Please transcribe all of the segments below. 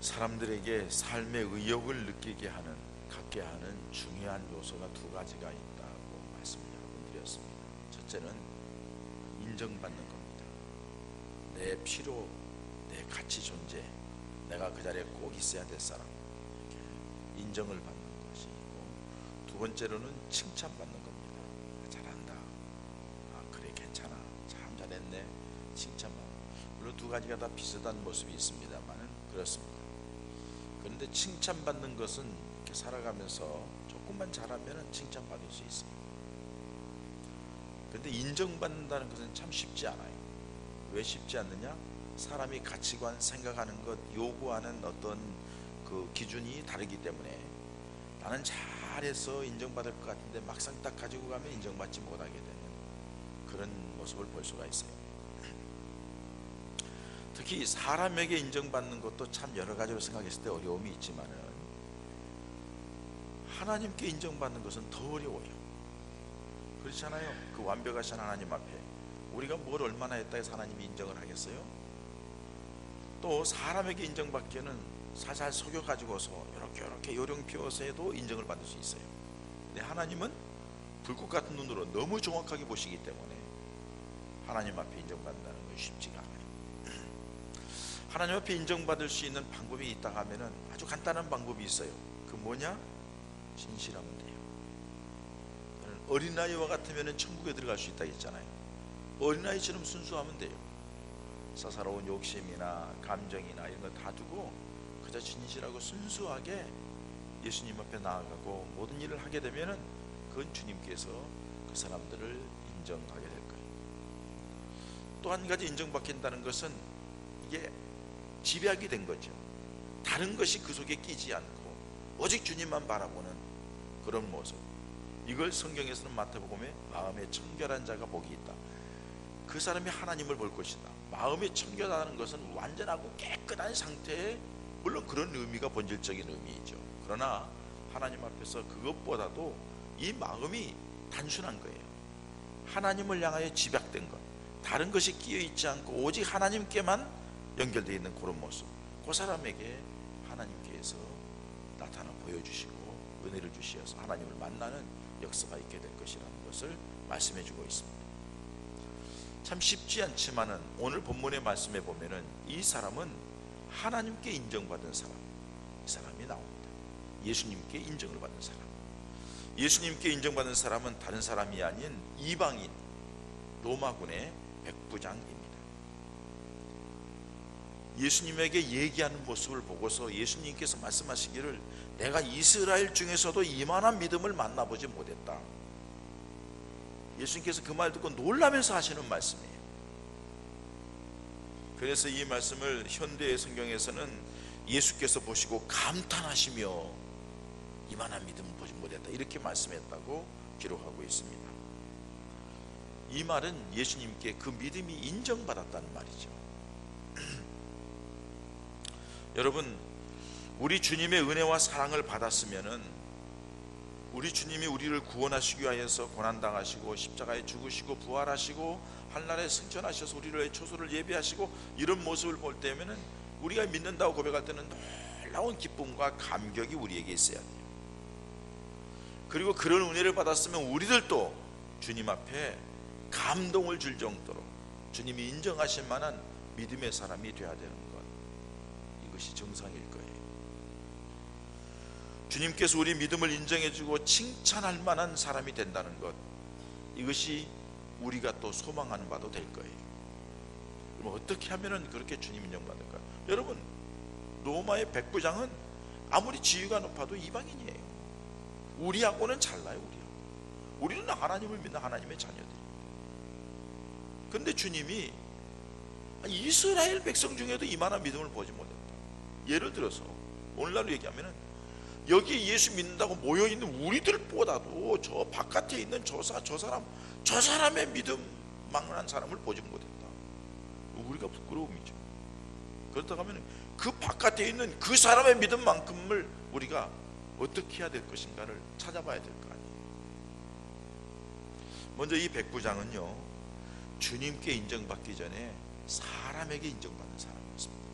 사람들에게 삶의 의욕을 느끼게 하는, 갖게 하는 중요한 요소가 두 가지가 있다고 말씀을 여러 번 드렸습니다. 첫째는 인정받는 겁니다. 내 필요, 내 가치 존재, 내가 그 자리에 꼭 있어야 될 사람, 이렇게 인정을 받는 것이고, 두 번째로는 칭찬받는 겁니다. 잘한다, 그래 괜찮아, 참 잘했네, 칭찬받는. 물론 두 가지가 다 비슷한 모습이 있습니다만 그렇습니다. 그런데 칭찬받는 것은 이렇게 살아가면서 조금만 잘하면 칭찬받을 수 있어요. 그런데 인정받는다는 것은 참 쉽지 않아요. 왜 쉽지 않느냐? 사람이 가치관, 생각하는 것, 요구하는 어떤 그 기준이 다르기 때문에 나는 잘해서 인정받을 것 같은데 막상 딱 가지고 가면 인정받지 못하게 되는 그런 모습을 볼 수가 있어요. 특히 사람에게 인정받는 것도 참 여러 가지로 생각했을 때 어려움이 있지만은 하나님께 인정받는 것은 더 어려워요. 그렇잖아요. 그 완벽하신 하나님 앞에 우리가 뭘 얼마나 했다 해서 하나님이 인정을 하겠어요? 또 사람에게 인정받기에는 살살 속여가지고서 이렇게 요령 피워서 해도 인정을 받을 수 있어요. 근데 하나님은 불꽃 같은 눈으로 너무 정확하게 보시기 때문에 하나님 앞에 인정받는다는 건 쉽지가 않아요. 하나님 앞에 인정받을 수 있는 방법이 있다 하면은 아주 간단한 방법이 있어요. 그 뭐냐? 진실하면 돼요. 어린아이와 같으면 천국에 들어갈 수 있다고 했잖아요. 어린아이처럼 순수하면 돼요. 사사로운 욕심이나 감정이나 이런 거 다 두고 그저 진실하고 순수하게 예수님 앞에 나아가고 모든 일을 하게 되면은 그건 주님께서 그 사람들을 인정하게 될 거예요. 또 한 가지 인정받긴다는 것은 이게 집약이 된 거죠. 다른 것이 그 속에 끼지 않고 오직 주님만 바라보는 그런 모습. 이걸 성경에서는 마태복음에 마음에 청결한 자가 복이 있다. 그 사람이 하나님을 볼 것이다. 마음이 청결하다는 것은 완전하고 깨끗한 상태에, 물론 그런 의미가 본질적인 의미이죠. 그러나 하나님 앞에서 그것보다도 이 마음이 단순한 거예요. 하나님을 향하여 집약된 것, 다른 것이 끼어 있지 않고 오직 하나님께만 연결되어 있는 그런 모습, 그 사람에게 하나님께서 나타나 보여주시고 은혜를 주시어서 하나님을 만나는 역사가 있게 될 것이라는 것을 말씀해 주고 있습니다. 참 쉽지 않지만은 오늘 본문의 말씀에 보면은 이 사람은 하나님께 인정받은 사람, 이 사람이 나옵니다. 예수님께 인정을 받은 사람. 예수님께 인정받은 사람은 다른 사람이 아닌 이방인 로마군의 백부장입니다. 예수님에게 얘기하는 모습을 보고서 예수님께서 말씀하시기를 내가 이스라엘 중에서도 이만한 믿음을 만나보지 못했다. 예수님께서 그 말 듣고 놀라면서 하시는 말씀이에요. 그래서 이 말씀을 현대의 성경에서는 예수께서 보시고 감탄하시며 이만한 믿음을 보지 못했다 이렇게 말씀했다고 기록하고 있습니다. 이 말은 예수님께 그 믿음이 인정받았다는 말이죠. 여러분, 우리 주님의 은혜와 사랑을 받았으면은 우리 주님이 우리를 구원하시기 위하여서 고난당하시고 십자가에 죽으시고 부활하시고 한날에 승천하셔서 우리를 초소를 예비하시고 이런 모습을 볼 때면은 우리가 믿는다고 고백할 때는 놀라운 기쁨과 감격이 우리에게 있어야 돼요. 그리고 그런 은혜를 받았으면 우리들도 주님 앞에 감동을 줄 정도로 주님이 인정하실 만한 믿음의 사람이 되어야 되는 것, 이것이 정상일 거예요. 주님께서 우리 믿음을 인정해주고 칭찬할 만한 사람이 된다는 것, 이것이 우리가 또 소망하는 바도 될 거예요. 그럼 어떻게 하면 그렇게 주님 인정받을까? 여러분, 로마의 백부장은 아무리 지위가 높아도 이방인이에요. 우리하고는 달라요. 우리는 하나님을 믿는 하나님의 자녀들이에요. 그런데 주님이 이스라엘 백성 중에도 이만한 믿음을 보지 못했다. 예를 들어서 오늘날로 얘기하면 여기 예수 믿는다고 모여있는 우리들보다도 저 바깥에 있는 저 사람의 믿음 막론한 사람을 보지 못했다. 우리가 부끄러움이죠. 그렇다고 하면 그 바깥에 있는 그 사람의 믿음만큼을 우리가 어떻게 해야 될 것인가를 찾아봐야 될 거 아니에요. 먼저 이 백부장은요, 주님께 인정받기 전에 사람에게 인정받는 사람이었습니다.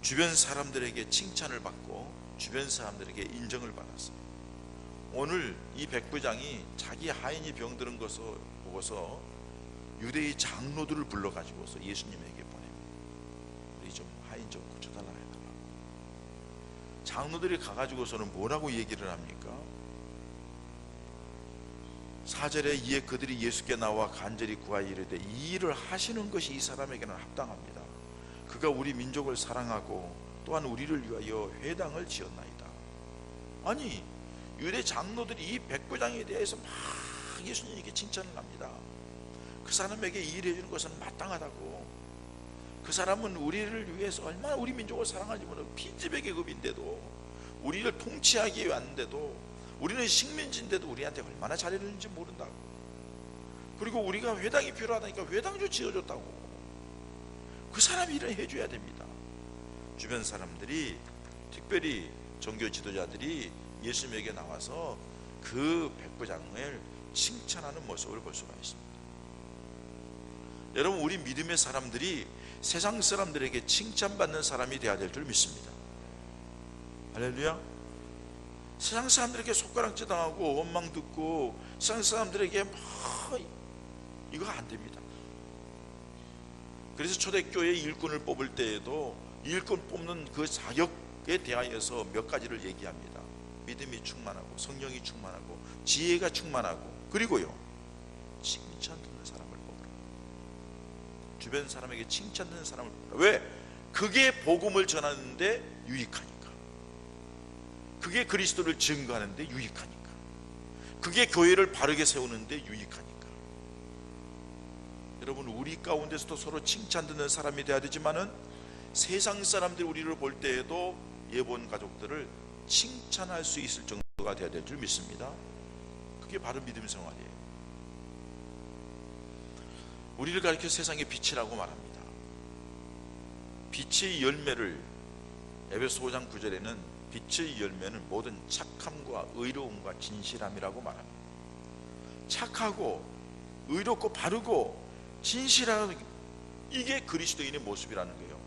주변 사람들에게 칭찬을 받고 주변 사람들에게 인정을 받았어요. 오늘 이 백부장이 자기 하인이 병드는 것을 보고서 유대의 장로들을 불러가지고서 예수님에게 보냅니다. 우리 좀 하인 좀 고쳐달라 해달라고. 장로들이 가가지고서는 뭐라고 얘기를 합니까? 4절에 이에 그들이 예수께 나와 간절히 구하여 이르되 이 일을 하시는 것이 이 사람에게는 합당합니다. 그가 우리 민족을 사랑하고 또한 우리를 위하여 회당을 지었나이다. 아니, 유대 장로들이 이 백부장에 대해서 막 예수님에게 칭찬을 합니다. 그 사람에게 이 일을 해주는 것은 마땅하다고. 그 사람은 우리를 위해서 얼마나 우리 민족을 사랑하지 못하고 빈집의 계급인데도, 우리를 통치하기 위해 왔는데도, 우리는 식민지인데도 우리한테 얼마나 잘해주는지 모른다고. 그리고 우리가 회당이 필요하다니까 회당도 지어줬다고. 그 사람 일을 해줘야 됩니다. 주변 사람들이, 특별히 종교 지도자들이 예수님에게 나와서 그 백부장을 칭찬하는 모습을 볼 수가 있습니다. 여러분, 우리 믿음의 사람들이 세상 사람들에게 칭찬받는 사람이 되어야 될 줄 믿습니다. 할렐루야. 세상 사람들에게 손가락질 당하고 원망 듣고 세상 사람들에게 막 이거 안 됩니다. 그래서 초대교회 일꾼을 뽑을 때에도 일꾼 뽑는 그 자격에 대하여서 몇 가지를 얘기합니다. 믿음이 충만하고 성령이 충만하고 지혜가 충만하고, 그리고요, 칭찬 듣는 사람을 뽑으라. 주변 사람에게 칭찬 듣는 사람을 뽑으라. 왜? 그게 복음을 전하는데 유익하니까. 그게 그리스도를 증거하는데 유익하니까. 그게 교회를 바르게 세우는데 유익하니까. 여러분, 우리 가운데서도 서로 칭찬 듣는 사람이 되어야 되지만은 세상 사람들이 우리를 볼 때에도 예본 가족들을 칭찬할 수 있을 정도가 되어야 될 줄 믿습니다. 그게 바로 믿음 생활이에요. 우리를 가리켜 세상의 빛이라고 말합니다. 빛의 열매를, 에베소 5장 9절에는 빛의 열매는 모든 착함과 의로움과 진실함이라고 말합니다. 착하고 의롭고 바르고 진실한, 이게 그리스도인의 모습이라는 거예요.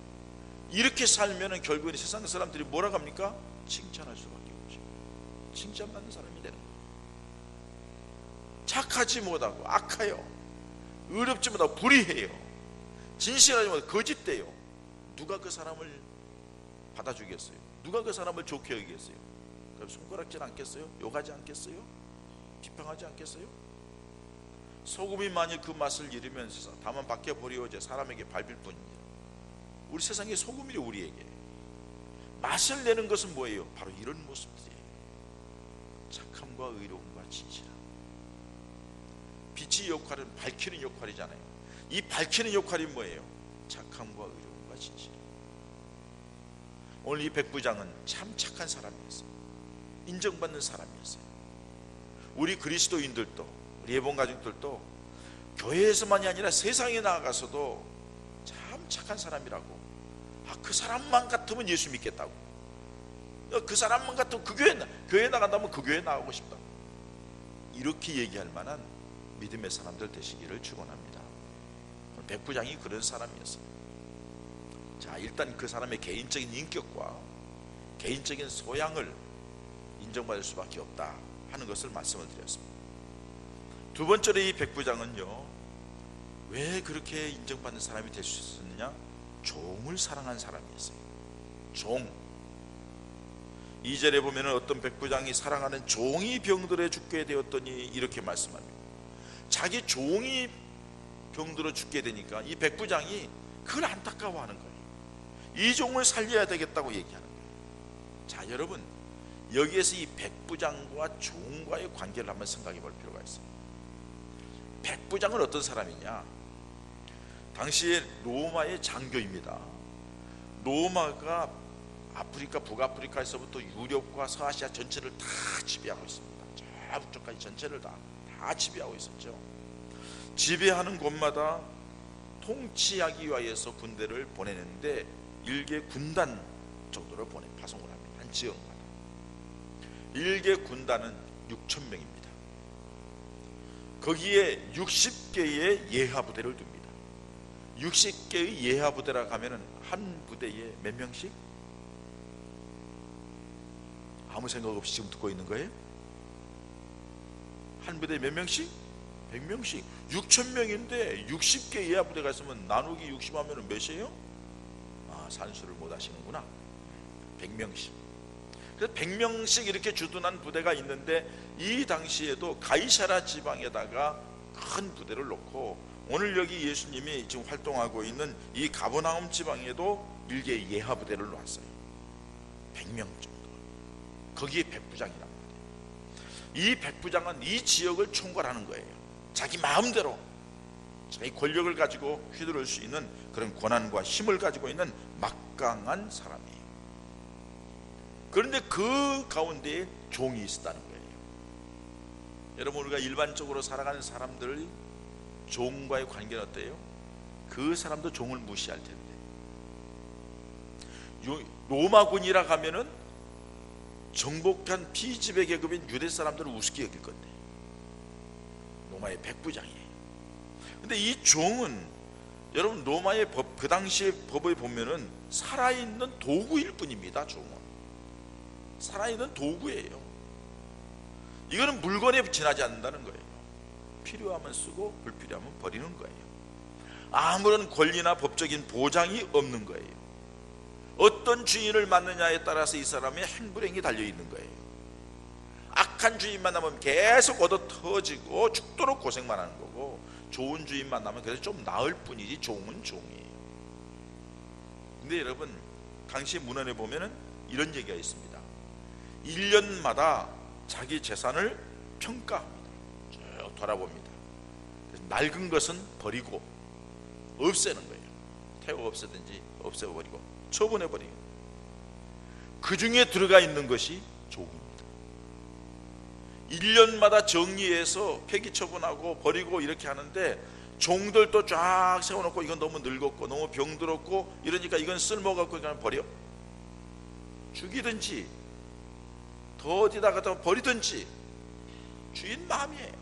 이렇게 살면 결국엔 세상 사람들이 뭐라고 합니까? 칭찬할 수밖에 없죠. 칭찬받는 사람이 되는 거예요. 착하지 못하고 악하여, 의롭지 못하고 불의해요, 진실하지 못하고 거짓돼요. 누가 그 사람을 받아주겠어요? 누가 그 사람을 좋게 여기겠어요? 그럼 손가락질 않겠어요? 욕하지 않겠어요? 비평하지 않겠어요? 소금이 만일 그 맛을 잃으면 다만 밖에 버리어져 사람에게 밟힐 뿐이니라. 우리 세상의 소금이 우리에게 맛을 내는 것은 뭐예요? 바로 이런 모습들이에요. 착함과 의로움과 진실함. 빛의 역할은 밝히는 역할이잖아요. 이 밝히는 역할이 뭐예요? 착함과 의로움과 진실함. 오늘 이 백부장은 참 착한 사람이었어요. 인정받는 사람이었어요. 우리 그리스도인들도, 우리 예본 가족들도 교회에서만이 아니라 세상에 나아가서도 참 착한 사람이라고, 그 사람만 같으면 예수 믿겠다고, 그 사람만 같으면 그 교회에 나간다면 그 교회에 나가고 싶다, 이렇게 얘기할 만한 믿음의 사람들 되시기를 축원합니다. 백부장이 그런 사람이었어요. 자, 일단 그 사람의 개인적인 인격과 개인적인 소양을 인정받을 수밖에 없다 하는 것을 말씀을 드렸습니다. 두 번째로 이 백부장은요, 왜 그렇게 인정받는 사람이 될 수 있었느냐? 종을 사랑한 사람이었어요. 종. 2절에 보면 어떤 백부장이 사랑하는 종이 병들어 죽게 되었더니 이렇게 말씀합니다. 자기 종이 병들어 죽게 되니까 이 백부장이 그걸 안타까워하는 거예요. 이 종을 살려야 되겠다고 얘기하는 거예요. 자, 여러분, 여기에서 이 백부장과 종과의 관계를 한번 생각해 볼 필요가 있어요. 백부장은 어떤 사람이냐? 당시에 로마의 장교입니다. 로마가 아프리카, 북아프리카에서부터 유럽과 서아시아 전체를 다 지배하고 있습니다. 저 북쪽까지 전체를 다 지배하고 있었죠. 지배하는 곳마다 통치하기 위하여서 군대를 보내는데 일개 군단 정도를 파송을 합니다. 한 지역마다. 일개 군단은 6,000명입니다. 거기에 60개의 예하 부대를 둡니다. 60개의 예하 부대라 가면은 한 부대에 몇 명씩? 아무 생각 없이 지금 듣고 있는 거예요? 한 부대에 몇 명씩? 100명씩. 6,000명인데 60개 예하 부대가 있으면 나누기 60 하면은 몇이에요? 산수를 못 하시는구나. 100명씩. 그래서 100명씩 이렇게 주둔한 부대가 있는데, 이 당시에도 가이사라 지방에다가 큰 부대를 놓고, 오늘 여기 예수님이 지금 활동하고 있는 이 가버나움 지방에도 일개 예하 부대를 놓았어요. 100명 정도. 거기에 백부장이란 말이에요. 이 백부장은 이 지역을 총괄하는 거예요. 자기 마음대로 자기 권력을 가지고 휘두를 수 있는 그런 권한과 힘을 가지고 있는 막강한 사람이에요. 그런데 그 가운데에 종이 있었다는 거예요. 여러분, 우리가 일반적으로 살아가는 사람들 종과의 관계는 어때요? 그 사람도 종을 무시할 텐데, 로마군이라 하면은 정복한 피지배 계급인 유대 사람들을 우습게 여길 건데, 로마의 백부장이에요. 근데 이 종은, 여러분, 로마의 법, 그 당시의 법에 보면은 살아있는 도구일 뿐입니다. 종은 살아있는 도구예요. 이거는 물건에 지나지 않는다는 거예요. 필요하면 쓰고 불필요하면 버리는 거예요. 아무런 권리나 법적인 보장이 없는 거예요. 어떤 주인을 만느냐에 따라서 이 사람의 행불행이 달려있는 거예요. 악한 주인 만나면 계속 얻어 터지고 죽도록 고생만 하는 거고, 좋은 주인 만나면 그래서 좀 나을 뿐이지 종은 종이에요. 근데 여러분, 당시 문헌에 보면은 이런 얘기가 있습니다. 1년마다 자기 재산을 평가합니다. 쭉 돌아봅니다. 그래서 낡은 것은 버리고 없애는 거예요. 태워 없애든지 없애버리고 처분해버리고, 그 중에 들어가 있는 것이 종입니다. 1년마다 정리해서 폐기 처분하고 버리고 이렇게 하는데, 종들도 쫙 세워놓고 이건 너무 늙었고 너무 병들었고 이러니까 이건 쓸모가 없고 그냥 버려. 죽이든지 더 어디다가 더 버리든지 주인 마음이에요.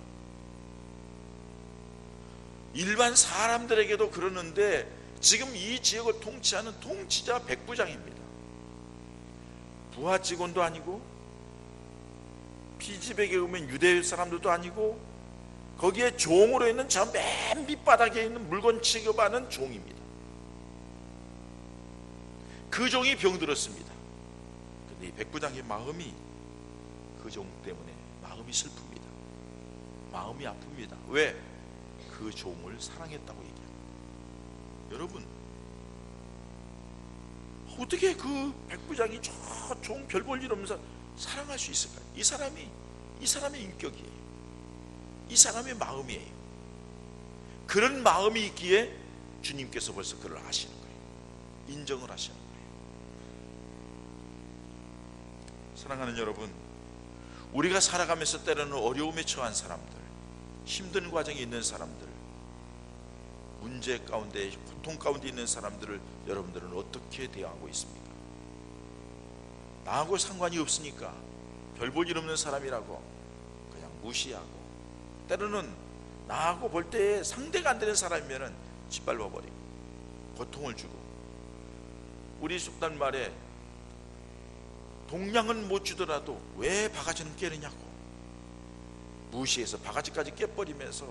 일반 사람들에게도 그러는데, 지금 이 지역을 통치하는 통치자 백부장입니다. 부하 직원도 아니고 피지배 계급인 유대 사람들도 아니고, 거기에 종으로 있는 저 맨 밑바닥에 있는 물건 취급하는 종입니다. 그 종이 병들었습니다. 근데 이 백부장의 마음이 그 종 때문에 마음이 슬픕니다. 마음이 아픕니다. 왜? 그 종을 사랑했다고 얘기합니다. 여러분, 어떻게 그 백부장이 저 종 별 볼 일 없는 사람 사랑할 수 있을까요? 이 사람의 인격이에요. 이 사람의 마음이에요. 그런 마음이 있기에 주님께서 벌써 그를 하시는 거예요. 인정을 하시는 거예요. 사랑하는 여러분, 우리가 살아가면서 때로는 어려움에 처한 사람들, 힘든 과정에 있는 사람들, 문제 가운데, 고통 가운데 있는 사람들을 여러분들은 어떻게 대하고 있습니까? 나하고 상관이 없으니까, 별 볼 일 없는 사람이라고 그냥 무시하고, 때로는 나하고 볼 때 상대가 안 되는 사람이면 짓밟아 버리고 고통을 주고, 우리 속단 말에 동량은 못 주더라도 왜 바가지는 깨느냐고 무시해서 바가지까지 깨버리면서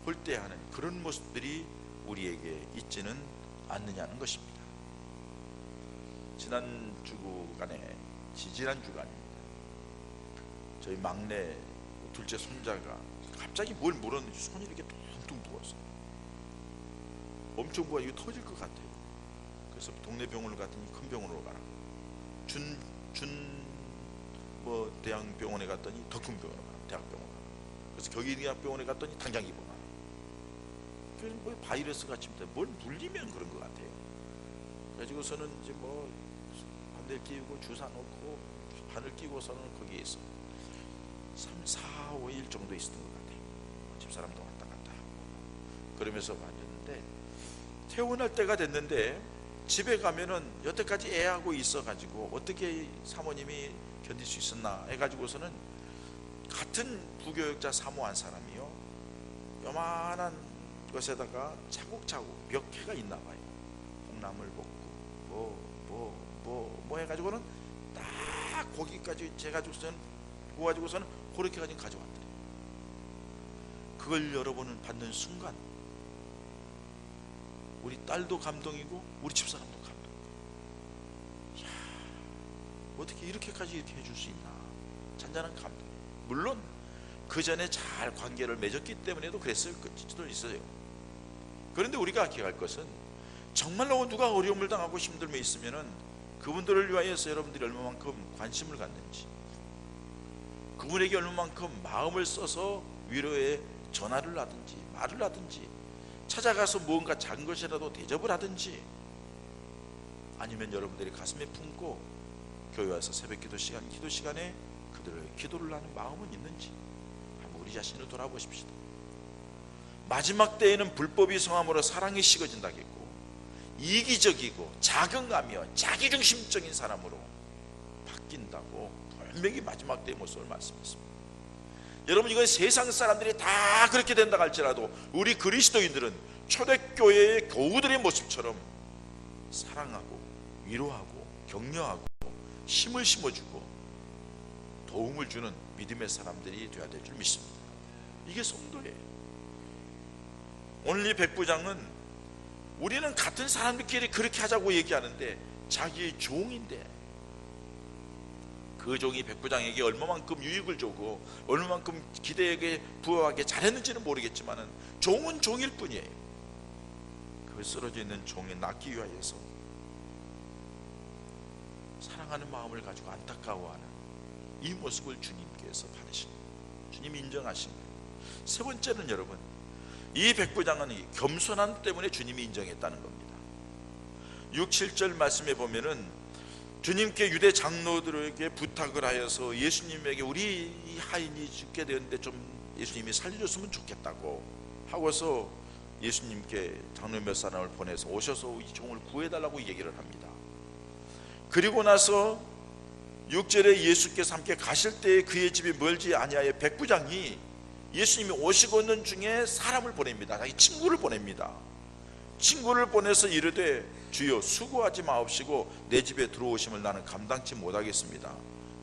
홀대하는 그런 모습들이 우리에게 있지는 않느냐는 것입니다. 지난 주간에, 지지난 주간입니다. 저희 막내 둘째 손자가 갑자기 뭘 물었는지 손이 이렇게 퉁퉁 부었어요. 엄청 부어, 이거 터질 것 같아요. 그래서 동네 병원을 갔더니 큰 병원으로 가라. 대학병원에 갔더니 더 큰 병원으로 가라. 대학병원 가라. 그래서 경희대학병원에 갔더니 당장 입원하라. 그래서 뭐 바이러스 같이 뭘 물리면 그런 것 같아요. 그래가지고서는 이제 뭐 반대를 끼우고 주사 놓고 바늘 끼고서는 거기에 있어 3, 4, 5일 정도 있었던 것 같아요. 집사람도 왔다 갔다 하고 그러면서 앉았는데, 퇴원할 때가 됐는데 집에 가면은 여태까지 애하고 있어가지고 어떻게 사모님이 견딜 수 있었나 해가지고서는 같은 부교육자 사모한 사람이요, 요만한 것에다가 차곡차곡 몇 개가 있나 봐요. 콩나물 볶고 뭐 해가지고는 딱 고기까지 재가지고서는 구워가지고서는 그렇게 가지고 가져왔더래요. 그걸 여러분은 받는 순간 우리 딸도 감동이고 우리 집사람도 감동이고, 이야, 어떻게 이렇게까지 이렇게 해줄 수 있나, 잔잔한 감동. 물론 그 전에 잘 관계를 맺었기 때문에도 그랬을 수도 있어요. 그런데 우리가 기억할 것은 정말로 누가 어려움을 당하고 힘듦에 있으면은 그분들을 위하여서 여러분들이 얼마만큼 관심을 갖는지, 그분에게 얼마만큼 마음을 써서 위로의 전화를 하든지 말을 하든지 찾아가서 무언가 작은 것이라도 대접을 하든지, 아니면 여러분들이 가슴에 품고 교회 와서 새벽기도 시간, 기도 시간에 그들의 기도를 하는 마음은 있는지 한번 우리 자신을 돌아보십시다. 마지막 때에는 불법이 성함으로 사랑이 식어진다겠고, 이기적이고 자긍하며 자기중심적인 사람으로 바뀐다고 분명히 마지막 때의 모습을 말씀했습니다. 여러분, 이건 세상 사람들이 다 그렇게 된다 할지라도 우리 그리스도인들은 초대교회의 교우들의 모습처럼 사랑하고 위로하고 격려하고 힘을 심어주고 도움을 주는 믿음의 사람들이 되어야 될 줄 믿습니다. 이게 성도예요. 오늘 이 백부장은 우리는 같은 사람들끼리 그렇게 하자고 얘기하는데 자기의 종인데, 그 종이 백부장에게 얼마만큼 유익을 주고 얼마만큼 기대에게 부여하게 잘했는지는 모르겠지만 종은 종일 뿐이에요. 그 쓰러져 있는 종이 낫기 위하여서 사랑하는 마음을 가지고 안타까워하는 이 모습을 주님께서 받으신 거예요. 주님이 인정하신 거예요. 세 번째는 여러분, 이 백부장은 이 겸손함 때문에 주님이 인정했다는 겁니다. 6, 7절 말씀에 보면은 주님께 유대 장로들에게 부탁을 하여서 예수님에게 우리 이 하인이 죽게 되었는데 좀 예수님이 살려줬으면 좋겠다고 하고서 예수님께 장로 몇 사람을 보내서 오셔서 이 종을 구해달라고 얘기를 합니다. 그리고 나서 6절에 예수께서 함께 가실 때에 그의 집이 멀지 아니하여 백부장이 예수님이 오시고 있는 중에 사람을 보냅니다. 자기 친구를 보냅니다. 친구를 보내서 이르되 주여 수고하지 마옵시고 내 집에 들어오심을 나는 감당치 못하겠습니다.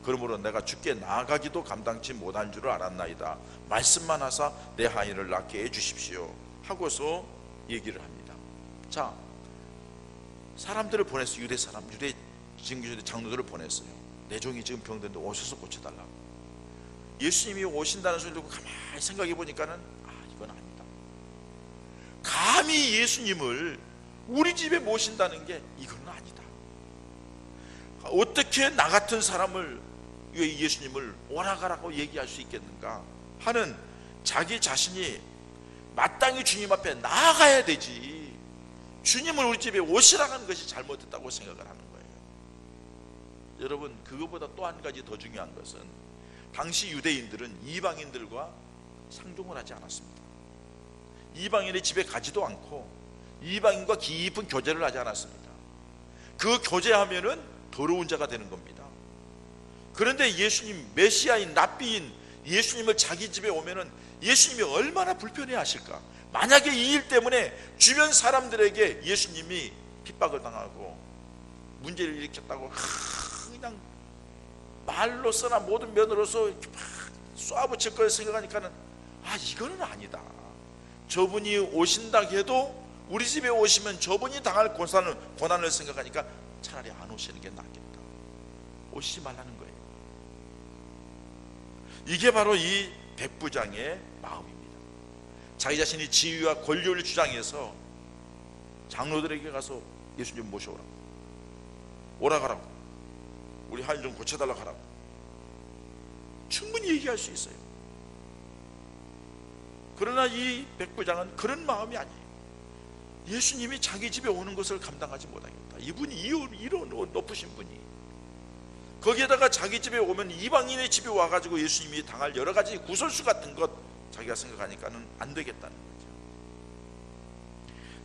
그러므로 내가 주께 나아가기도 감당치 못한 줄을 알았나이다. 말씀만 하사 내 하인을 낫게 해 주십시오 하고서 얘기를 합니다. 자, 사람들을 보냈어요. 유대 사람, 유대 장로들을 보냈어요. 내 종이 지금 병든데 오셔서 고쳐달라고. 예수님이 오신다는 소리를 듣고 가만히 생각해 보니까는 이건 아니다. 감히 예수님을 우리 집에 모신다는 게 이건 아니다. 어떻게 나 같은 사람을 예수님을 오라가라고 얘기할 수 있겠는가 하는 자기 자신이 마땅히 주님 앞에 나아가야 되지, 주님을 우리 집에 오시라고 하는 것이 잘못됐다고 생각을 하는 거예요. 여러분, 그것보다 또 한 가지 더 중요한 것은 당시 유대인들은 이방인들과 상종을 하지 않았습니다. 이방인의 집에 가지도 않고 이방인과 깊은 교제를 하지 않았습니다. 그 교제하면은 더러운 자가 되는 겁니다. 그런데 예수님, 메시아인 랍비인 예수님을 자기 집에 오면은 예수님이 얼마나 불편해 하실까. 만약에 이 일 때문에 주변 사람들에게 예수님이 핍박을 당하고 문제를 일으켰다고 그냥 말로서나 모든 면으로서 이렇게 막 쏘아붙일 걸 생각하니까는 이거는 아니다. 저분이 오신다 해도 우리 집에 오시면 저분이 당할 고난을 생각하니까 차라리 안 오시는 게 낫겠다. 오시지 말라는 거예요. 이게 바로 이 백부장의 마음입니다. 자기 자신이 지위와 권력을 주장해서 장로들에게 가서 예수님 모셔오라고, 오라가라고, 우리 하인 좀 고쳐달라고 하라고 충분히 얘기할 수 있어요. 그러나 이 백부장은 그런 마음이 아니에요. 예수님이 자기 집에 오는 것을 감당하지 못하겠다. 이분이 이런 높으신 분이 거기에다가 자기 집에 오면 이방인의 집에 와가지고 예수님이 당할 여러 가지 구설수 같은 것 자기가 생각하니까는 안 되겠다는 거죠.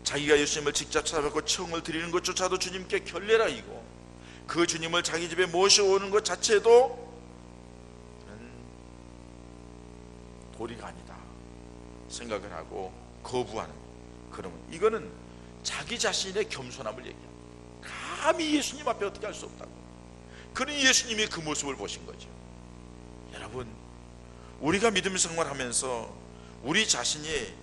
자기가 예수님을 직접 찾아뵙고 청을 드리는 것조차도 주님께 결례라이고 그 주님을 자기 집에 모셔오는 것 자체도 도리가 아니다 생각을 하고 거부하는, 그러면 이거는 자기 자신의 겸손함을 얘기합니다. 감히 예수님 앞에 어떻게 할 수 없다고. 그런 예수님이 그 모습을 보신 거죠. 여러분, 우리가 믿음 생활하면서 우리 자신이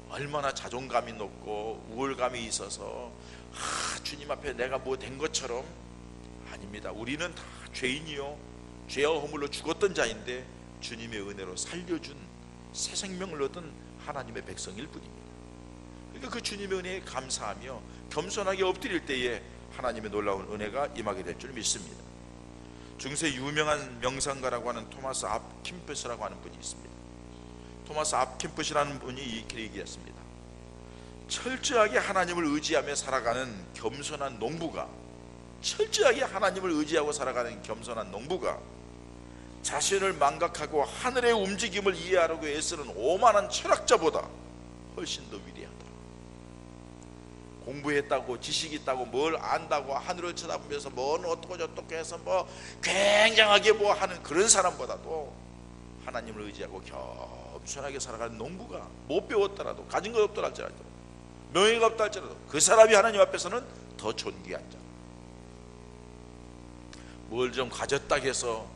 얼마나 자존감이 높고 우월감이 있어서 주님 앞에 내가 뭐 된 것처럼, 아닙니다. 우리는 다 죄인이요 죄와 허물로 죽었던 자인데 주님의 은혜로 살려준 새 생명을 얻은 하나님의 백성일 뿐입니다. 그러니까 그 주님의 은혜에 감사하며 겸손하게 엎드릴 때에 하나님의 놀라운 은혜가 임하게 될 줄 믿습니다. 중세 유명한 명상가라고 하는 토마스 앞킴프스라고 하는 분이 있습니다. 토마스 앞킴프스라는 분이 이렇게 얘기했습니다. 철저하게 하나님을 의지하며 살아가는 겸손한 농부가, 철저하게 하나님을 의지하고 살아가는 겸손한 농부가 자신을 망각하고 하늘의 움직임을 이해하려고 애쓰는 오만한 철학자보다 훨씬 더 위대하다. 공부했다고, 지식이 있다고, 뭘 안다고 하늘을 쳐다보면서 뭘 어떻고 저떻고 해서 뭐 굉장하게 뭐 하는 그런 사람보다도 하나님을 의지하고 겸손하게 살아가는 농부가 못 배웠더라도, 가진 것 없더라 할지라도, 명예가 없다 할지라도 그 사람이 하나님 앞에서는 더 존귀한 자. 뭘 좀 가졌다 해서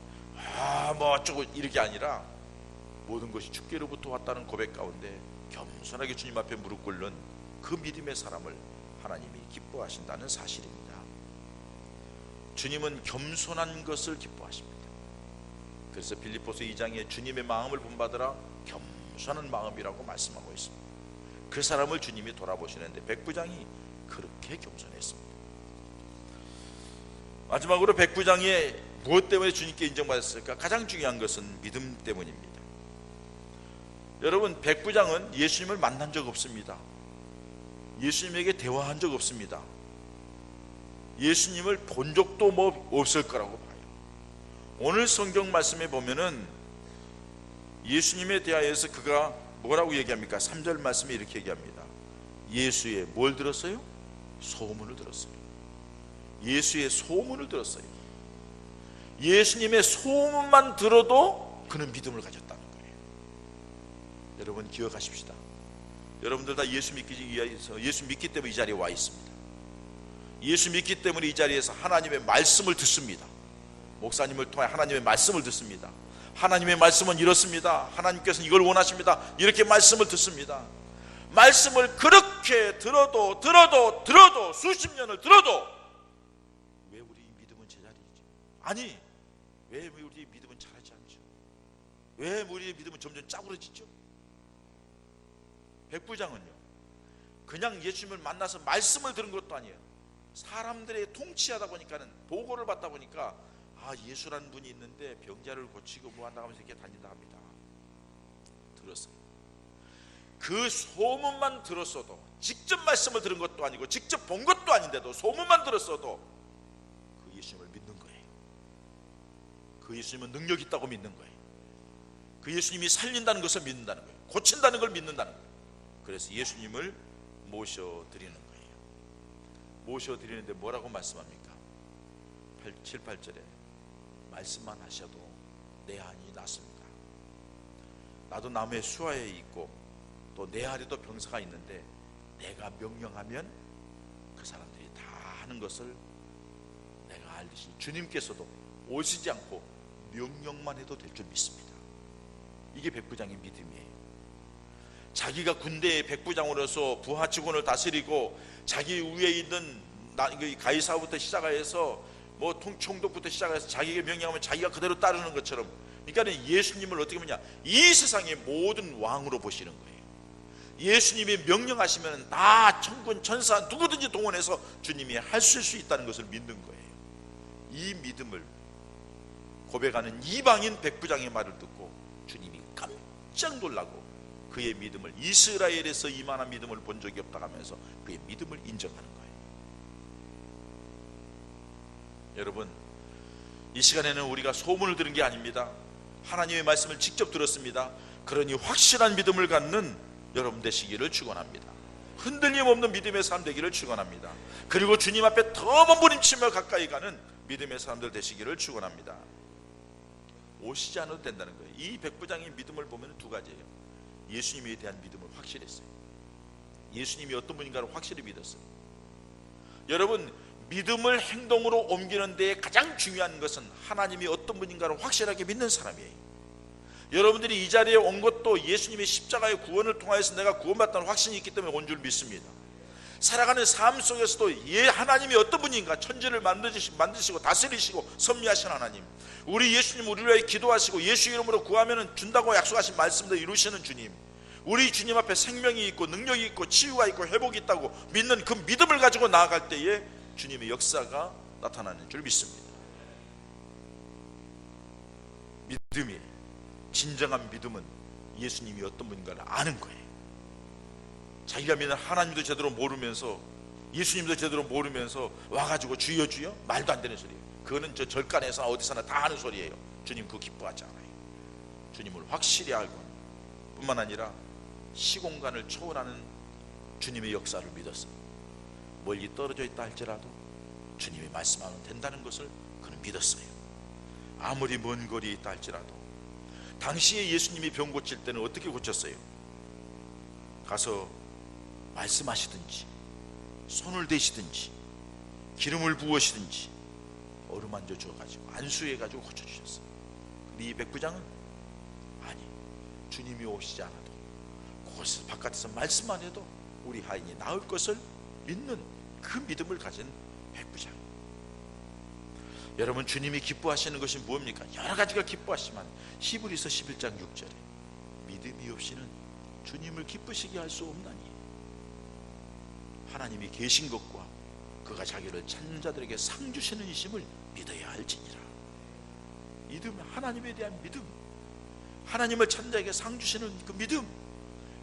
뭐 어쩌고 이렇게 아니라 모든 것이 주께로부터 왔다는 고백 가운데 겸손하게 주님 앞에 무릎 꿇는 그 믿음의 사람을 하나님이 기뻐하신다는 사실입니다. 주님은 겸손한 것을 기뻐하십니다. 그래서 빌립보서 2장에 주님의 마음을 본받으라 겸손한 마음이라고 말씀하고 있습니다. 그 사람을 주님이 돌아보시는데 백부장이 그렇게 겸손했습니다. 마지막으로 백부장이 무엇 때문에 주님께 인정받았을까? 가장 중요한 것은 믿음 때문입니다. 여러분, 백부장은 예수님을 만난 적 없습니다. 예수님에게 대화한 적 없습니다. 예수님을 본 적도 뭐 없을 거라고 봐요. 오늘 성경 말씀에 보면은 예수님에 대하여서 그가 뭐라고 얘기합니까? 3절 말씀에 이렇게 얘기합니다. 예수의 뭘 들었어요? 소문을 들었어요. 예수의 소문을 들었어요. 예수님의 소문만 들어도 그는 믿음을 가졌다는 거예요. 여러분 기억하십시다. 여러분들 다 예수 믿기 위해서, 예수 믿기 때문에 이 자리에 와 있습니다. 예수 믿기 때문에 이 자리에서 하나님의 말씀을 듣습니다. 목사님을 통해 하나님의 말씀을 듣습니다. 하나님의 말씀은 이렇습니다. 하나님께서는 이걸 원하십니다. 이렇게 말씀을 듣습니다. 말씀을 그렇게 들어도 수십 년을 들어도 왜 우리 믿음은 제자리이죠? 아니, 왜 우리 믿음은 자라지 않죠? 왜 우리의 믿음은 점점 짜부러지죠? 백부장은요, 그냥 예수님을 만나서 말씀을 들은 것도 아니에요. 사람들의 통치하다 보니까는, 보고를 받다 보니까 예수라는 분이 있는데 병자를 고치고 뭐 한다 하면서 이렇게 다닌다 합니다. 들었어요. 그 소문만 들었어도, 직접 말씀을 들은 것도 아니고 직접 본 것도 아닌데도 소문만 들었어도 그 예수님을 믿는 거예요. 그 예수님은 능력 있다고 믿는 거예요. 그 예수님이 살린다는 것을 믿는다는 거예요. 고친다는 걸 믿는다는 거예요. 그래서 예수님을 모셔드리는 거예요. 모셔드리는데 뭐라고 말씀합니까? 7, 8절에 말씀만 하셔도 내 한이 낫습니다. 나도 남의 수하에 있고 또 내 아래도 병사가 있는데 내가 명령하면 그 사람들이 다 하는 것을 내가 알듯이 주님께서도 오시지 않고 명령만 해도 될 줄 믿습니다. 이게 백부장의 믿음이에요. 자기가 군대의 백부장으로서 부하직원을 다스리고 자기 위에 있는 가이사부터 시작해서 뭐 총독부터 시작해서 자기가 명령하면 자기가 그대로 따르는 것처럼, 그러니까 예수님을 어떻게 보냐, 이 세상의 모든 왕으로 보시는 거예요. 예수님이 명령하시면 다 천군 천사 누구든지 동원해서 주님이 하실 수 있다는 것을 믿는 거예요. 이 믿음을 고백하는 이방인 백부장의 말을 듣고 주님이 깜짝 놀라고 그의 믿음을, 이스라엘에서 이만한 믿음을 본 적이 없다 하면서 그의 믿음을 인정하는 거예요. 여러분, 이 시간에는 우리가 소문을 들은 게 아닙니다. 하나님의 말씀을 직접 들었습니다. 그러니 확실한 믿음을 갖는 여러분 되시기를 축원합니다. 흔들림 없는 믿음의 사람 되기를 축원합니다. 그리고 주님 앞에 더 몸부림치며 가까이 가는 믿음의 사람들 되시기를 축원합니다. 오시지 않아도 된다는 거예요. 이 백부장의 믿음을 보면 두 가지예요. 예수님에 대한 믿음을 확실했어요. 예수님이 어떤 분인가를 확실히 믿었어요. 여러분, 믿음을 행동으로 옮기는 데 가장 중요한 것은 하나님이 어떤 분인가를 확실하게 믿는 사람이에요. 여러분들이 이 자리에 온 것도 예수님의 십자가의 구원을 통하여서 내가 구원받다는 확신이 있기 때문에 온 줄 믿습니다. 살아가는 삶 속에서도 하나님이 어떤 분인가, 천지를 만드시고 다스리시고 섭리하신 하나님, 우리 예수님 우리를 위해 기도하시고 예수 이름으로 구하면 준다고 약속하신 말씀도 이루시는 주님, 우리 주님 앞에 생명이 있고 능력이 있고 치유가 있고 회복이 있다고 믿는 그 믿음을 가지고 나아갈 때에 주님의 역사가 나타나는 줄 믿습니다. 믿음이, 진정한 믿음은 예수님이 어떤 분인가를 아는 거예요. 자기가 믿는 하나님도 제대로 모르면서 예수님도 제대로 모르면서 와가지고 주여 주여, 말도 안 되는 소리예요. 그거는 저 절간에서나 어디서나 다 하는 소리예요. 주님 그거 기뻐하지 않아요. 주님을 확실히 알고 뿐만 아니라 시공간을 초월하는 주님의 역사를 믿었어요. 멀리 떨어져 있다 할지라도 주님이 말씀하면 된다는 것을 그는 믿었어요. 아무리 먼 거리에 있다 할지라도. 당시에 예수님이 병 고칠 때는 어떻게 고쳤어요? 가서 말씀하시든지 손을 대시든지 기름을 부으시든지 어루만져 주어가지고 안수해가지고 고쳐주셨어요. 근데 이 백부장은 아니, 주님이 오시지 않아도 그곳에서 바깥에서 말씀만 해도 우리 하인이 나을 것을 믿는 그 믿음을 가진 백부장. 여러분, 주님이 기뻐하시는 것이 무엇입니까? 여러 가지가 기뻐하시지만 히브리서 11장 6절에 믿음이 없이는 주님을 기쁘시게 할 수 없나니, 하나님이 계신 것과 그가 자기를 찾는 자들에게 상 주시는 이심을 믿어야 할지니라. 믿음, 하나님에 대한 믿음, 하나님을 찾는 자에게 상 주시는 그 믿음,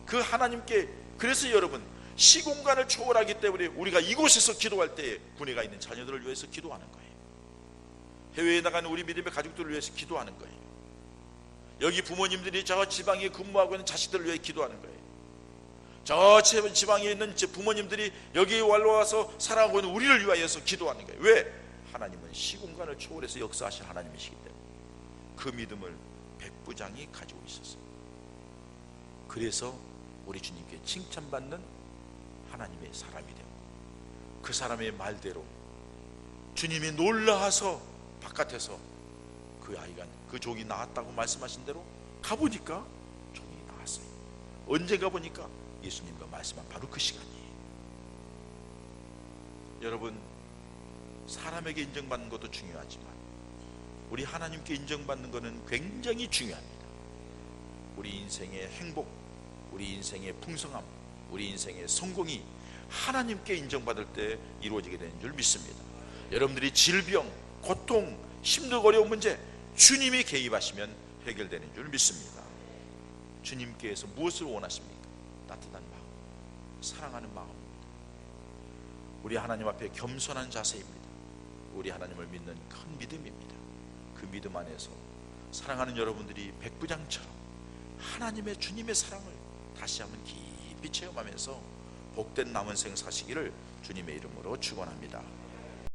그 하나님께. 그래서 여러분, 시공간을 초월하기 때문에 우리가 이곳에서 기도할 때 군에가 있는 자녀들을 위해서 기도하는 거예요. 해외에 나가는 우리 믿음의 가족들을 위해서 기도하는 거예요. 여기 부모님들이 저 지방에 근무하고 있는 자식들을 위해 기도하는 거예요. 저 지방에 있는 부모님들이 여기 와서 살아가고 있는 우리를 위하여서 기도하는 거예요. 왜? 하나님은 시공간을 초월해서 역사하신 하나님이시기 때문에 그 믿음을 백부장이 가지고 있었어요. 그래서 우리 주님께 칭찬받는 하나님의 사람이 되고, 그 사람의 말대로 주님이 놀라서 바깥에서 그 아이가, 그 종이 나았다고 말씀하신 대로 가보니까 종이 나았어요. 언제 가보니까 예수님과 말씀한 바로 그 시간이에요. 여러분, 사람에게 인정받는 것도 중요하지만 우리 하나님께 인정받는 것은 굉장히 중요합니다. 우리 인생의 행복, 우리 인생의 풍성함, 우리 인생의 성공이 하나님께 인정받을 때 이루어지게 되는 줄 믿습니다. 여러분들이 질병, 고통, 힘들고 어려운 문제 주님이 개입하시면 해결되는 줄 믿습니다. 주님께서 무엇을 원하십니까? 따뜻한 마음, 사랑하는 마음입니다. 우리 하나님 앞에 겸손한 자세입니다. 우리 하나님을 믿는 큰 믿음입니다. 그 믿음 안에서 사랑하는 여러분들이 백부장처럼 하나님의, 주님의 사랑을 다시 한번 깊이 체험하면서 복된 남은 생 사시기를 주님의 이름으로 축원합니다.